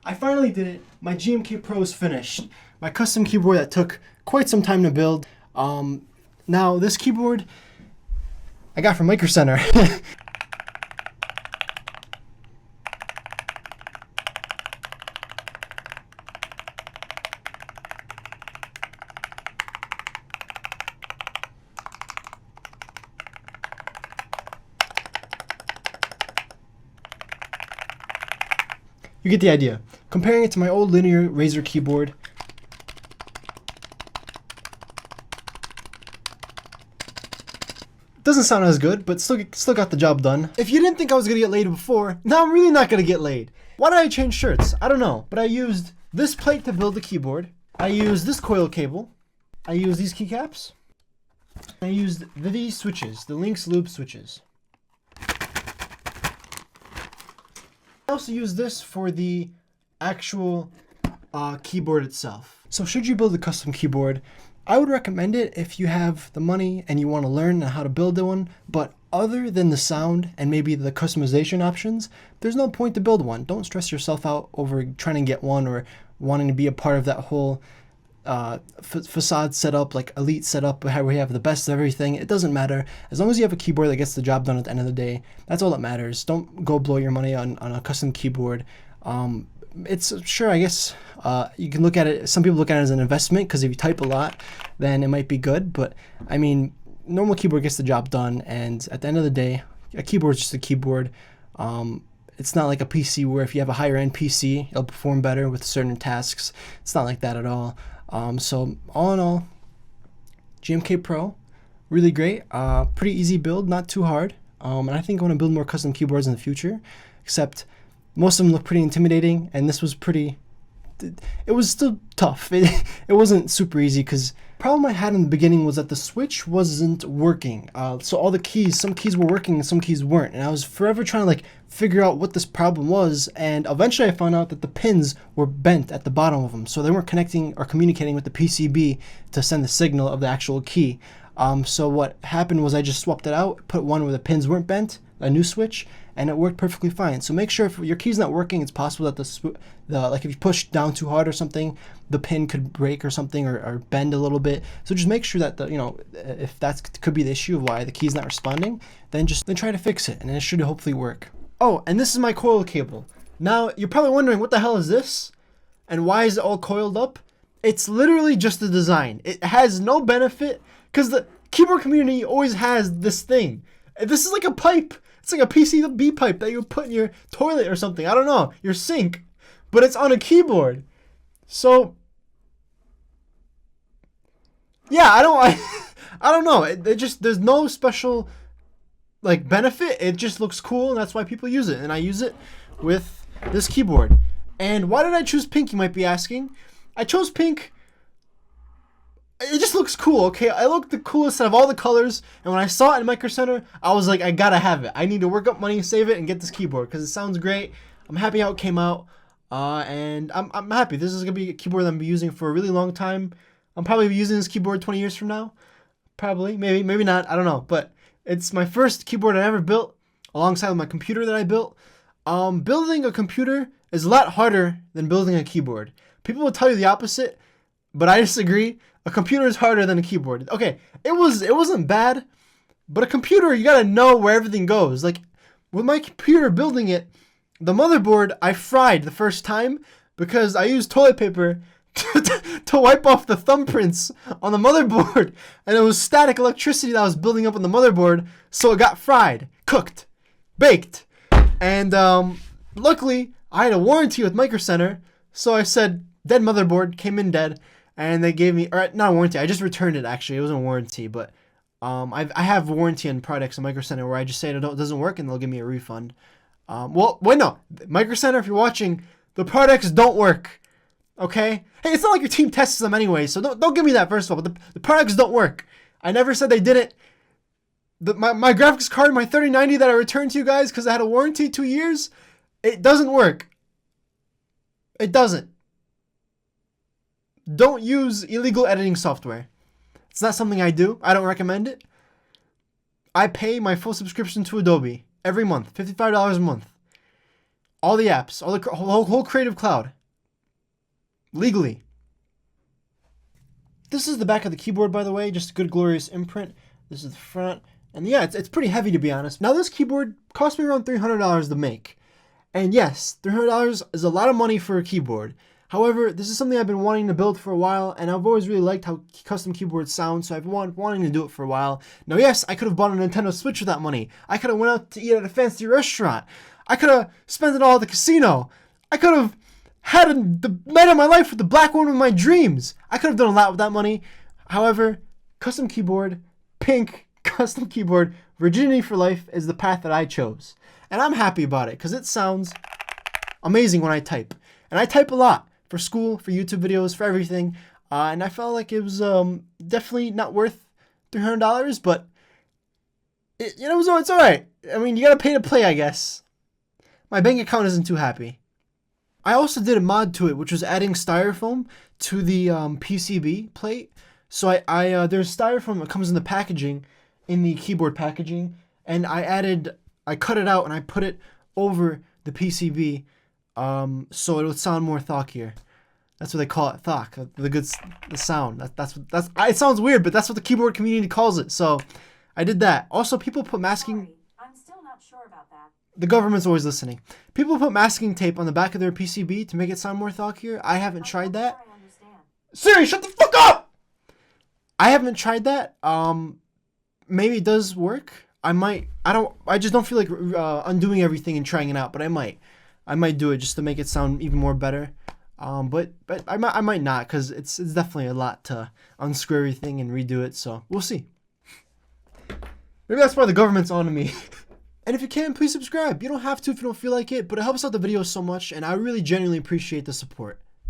I finally did it. My GMK Pro is finished. My custom keyboard that took quite some time to build. Now this keyboard I got from Micro Center. You get the idea. Comparing it to my old linear Razer keyboard, doesn't sound as good, but still got the job done. If you didn't think I was gonna get laid before, now I'm really not gonna get laid. Why did I change shirts? I don't know, but I used this plate to build the keyboard. I used this coil cable. I used these keycaps. I used these switches, the Lynx loop switches. I also use this for the actual keyboard itself. So should you build a custom keyboard, I would recommend it if you have the money and you want to learn how to build one, but other than the sound and maybe the customization options, there's no point to build one. Don't stress yourself out over trying to get one or wanting to be a part of that whole facade setup, like elite setup, where we have the best of everything. It doesn't matter. As long as you have a keyboard that gets the job done at the end of the day, that's all that matters. Don't go blow your money on a custom keyboard. It's sure, I guess, you can look at it, some people look at it as an investment, because if you type a lot, then it might be good. But I mean, normal keyboard gets the job done, and at the end of the day, a keyboard is just a keyboard. It's not like a PC where if you have a higher end PC, it'll perform better with certain tasks. It's not like that at all. So all in all, GMK Pro, really great, pretty easy build, not too hard. And I think I want to build more custom keyboards in the future, except most of them look pretty intimidating, and this was pretty, it was still tough. It wasn't super easy, because the problem I had in the beginning was that the switch wasn't working. So all the keys, some keys were working and some keys weren't, and I was forever trying to like figure out what this problem was, and eventually I found out that the pins were bent at the bottom of them, so they weren't connecting or communicating with the PCB to send the signal of the actual key. So what happened was I just swapped it out, put one where the pins weren't bent, a new switch, and it worked perfectly fine. So make sure if your key's not working, it's possible that like if you push down too hard or something, the pin could break or something, or bend a little bit. So just make sure that if that could be the issue of why the key's not responding, then try to fix it, and it should hopefully work. Oh, and this is my coil cable. Now you're probably wondering, what the hell is this, and why is it all coiled up? It's literally just a design. It has no benefit, because the keyboard community always has this thing. This is like a pipe. It's like a PCB pipe that you would put in your toilet or something. I don't know, your sink, but it's on a keyboard. So yeah, I don't know. It just, there's no special like benefit. It just looks cool, and that's why people use it. And I use it with this keyboard. And why did I choose pink, you might be asking? I chose pink. It just looks cool, okay? I looked the coolest out of all the colors, and when I saw it in Micro Center, I was like, I gotta have it. I need to work up money, save it, and get this keyboard, because it sounds great. I'm happy how it came out, and I'm happy. This is gonna be a keyboard that I'm gonna be using for a really long time. I'm probably using this keyboard 20 years from now. Probably, maybe not, I don't know. But it's my first keyboard I ever built, alongside with my computer that I built. Building a computer is a lot harder than building a keyboard. People will tell you the opposite, but I disagree. A computer is harder than a keyboard. Okay, it wasn't bad, but a computer, you gotta know where everything goes. Like, with my computer building it, the motherboard I fried the first time because I used toilet paper to wipe off the thumbprints on the motherboard, and it was static electricity that was building up on the motherboard, so it got fried, cooked, baked. And luckily, I had a warranty with Micro Center, so I said, dead motherboard, came in dead. And they gave me, or not a warranty, I just returned it actually. It wasn't a warranty, but I have warranty on products in Micro Center where I just say it doesn't work and they'll give me a refund. Well, wait, no. Micro Center, if you're watching, the products don't work, okay? Hey, it's not like your team tests them anyway, so don't give me that first of all, but the products don't work. I never said they didn't. My graphics card, my 3090 that I returned to you guys because I had a warranty 2 years, it doesn't work. It doesn't. Don't use illegal editing software. It's not something I do. I don't recommend it. I pay my full subscription to Adobe every month, $55 a month. All the apps, all the whole Creative Cloud. legally. This is the back of the keyboard, by the way, just a good glorious imprint. This is the front. And yeah, it's pretty heavy, to be honest. Now, this keyboard cost me around $300 to make. And yes, $300 is a lot of money for a keyboard. However, this is something I've been wanting to build for a while, and I've always really liked how custom keyboards sound, so I've been wanting to do it for a while. Now, yes, I could have bought a Nintendo Switch with that money. I could have went out to eat at a fancy restaurant. I could have spent it all at the casino. I could have had the night of my life with the black woman of my dreams. I could have done a lot with that money. However, custom keyboard, pink, custom keyboard, virginity for life is the path that I chose. And I'm happy about it because it sounds amazing when I type. And I type a lot for school, for YouTube videos, for everything. And I felt like it was definitely not worth $300, but it's all right. I mean, you gotta pay to play, I guess. My bank account isn't too happy. I also did a mod to it, which was adding styrofoam to the PCB plate. So there's styrofoam that comes in the packaging, in the keyboard packaging, and I cut it out and I put it over the PCB, so it would sound more thockier. That's what they call it, thock. The sound. It sounds weird, but that's what the keyboard community calls it. So I did that. Also, people put masking. Sorry, I'm still not sure about that. The government's always listening. People put masking tape on the back of their PCB to make it sound more thockier. I haven't tried that. Sure I understand. Siri, shut the fuck up! I haven't tried that. Maybe it does work. I just don't feel like undoing everything and trying it out, but I might do it just to make it sound even more better. But I might not, because it's definitely a lot to unscrew everything and redo it, so we'll see. Maybe that's why the government's on to me. And if you can, please subscribe. You don't have to if you don't feel like it, but it helps out the video so much, and I really genuinely appreciate the support.